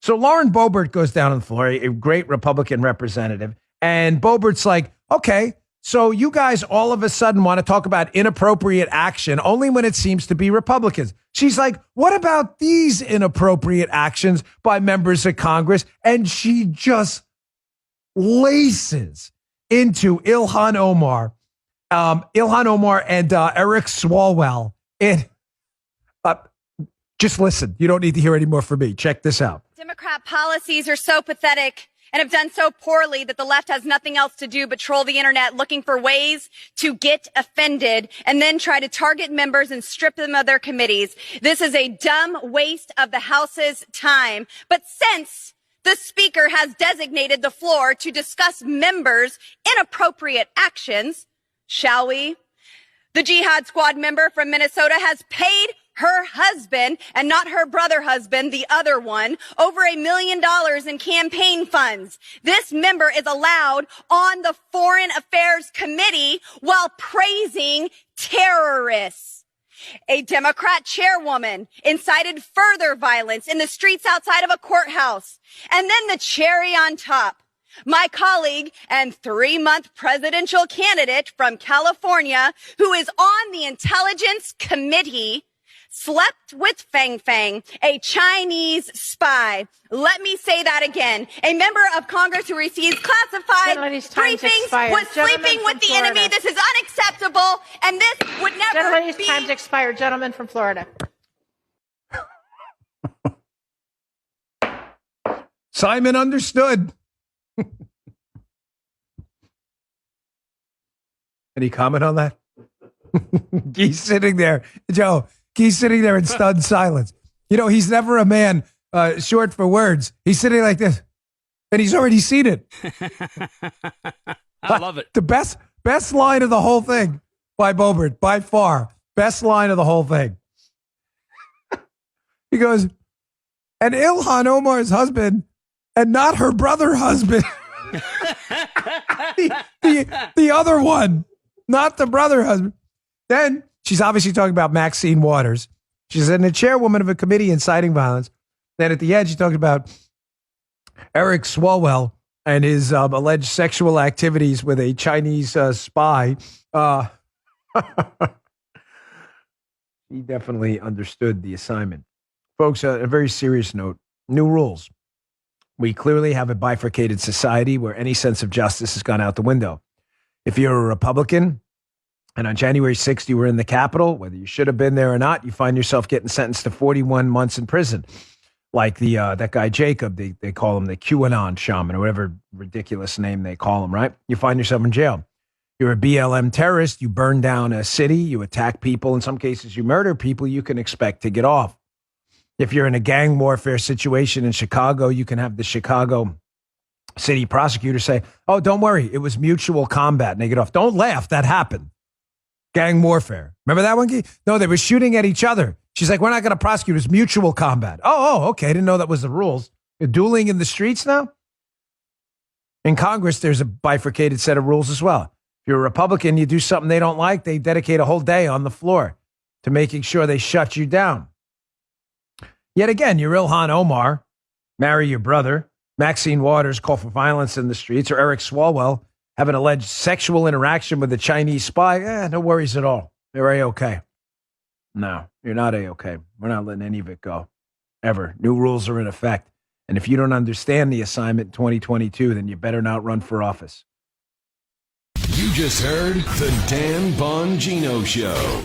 So Lauren Boebert goes down on the floor, a great Republican representative. And Boebert's like, okay, so you guys all of a sudden want to talk about inappropriate action only when it seems to be Republicans. She's like, what about these inappropriate actions by members of Congress? And she just laces into Ilhan Omar and Eric Swalwell. And just listen. You don't need to hear any more from me. Check this out. Democrat policies are so pathetic and have done so poorly that the left has nothing else to do but troll the internet looking for ways to get offended and then try to target members and strip them of their committees. This is a dumb waste of the House's time. But since the Speaker has designated the floor to discuss members' inappropriate actions, shall we? The Jihad Squad member from Minnesota has paid her husband, and not her brother husband, the other one, over $1 million in campaign funds. This member is allowed on the Foreign Affairs Committee while praising terrorists. A Democrat chairwoman incited further violence in the streets outside of a courthouse. And then the cherry on top. My colleague and 3-month presidential candidate from California, who is on the Intelligence Committee, slept with Fang Fang, a Chinese spy. Let me say that again. A member of Congress who receives classified briefings was sleeping with the enemy. This is unacceptable, and this would never be. Time's expired. Gentleman from Florida. Simon understood. Any comment on that? He's sitting there, Joe. He's sitting there in stunned silence. You know, he's never a man short for words. He's sitting like this, and he's already seen it. I love it. The best line of the whole thing by Boebert, by far. Best line of the whole thing. He goes, and Ilhan Omar's husband, and not her brother husband. the other one, not the brother husband. Then she's obviously talking about Maxine Waters. She's the chairwoman of a committee inciting violence. Then at the end, she talked about Eric Swalwell and his alleged sexual activities with a Chinese spy. He definitely understood the assignment. Folks, a very serious note. New rules. We clearly have a bifurcated society where any sense of justice has gone out the window. If you're a Republican, and on January 6th, you were in the Capitol, whether you should have been there or not, you find yourself getting sentenced to 41 months in prison. Like that guy Jacob, they call him the QAnon shaman or whatever ridiculous name they call him, right? You find yourself in jail. You're a BLM terrorist. You burn down a city. You attack people. In some cases, you murder people. You can expect to get off. If you're in a gang warfare situation in Chicago, you can have the Chicago city prosecutor say, oh, don't worry. It was mutual combat. And they get off. Don't laugh. That happened. Gang warfare. Remember that one? No, they were shooting at each other. She's like, we're not going to prosecute. It was mutual combat. Oh, okay. I didn't know that was the rules. You're dueling in the streets now? In Congress, there's a bifurcated set of rules as well. If you're a Republican, you do something they don't like, they dedicate a whole day on the floor to making sure they shut you down. Yet again, you're Ilhan Omar, marry your brother. Maxine Waters call for violence in the streets, or Eric Swalwell have an alleged sexual interaction with a Chinese spy. No worries at all. You're A-okay. No, you're not A-okay. We're not letting any of it go. Ever. New rules are in effect. And if you don't understand the assignment in 2022, then you better not run for office. You just heard The Dan Bongino Show.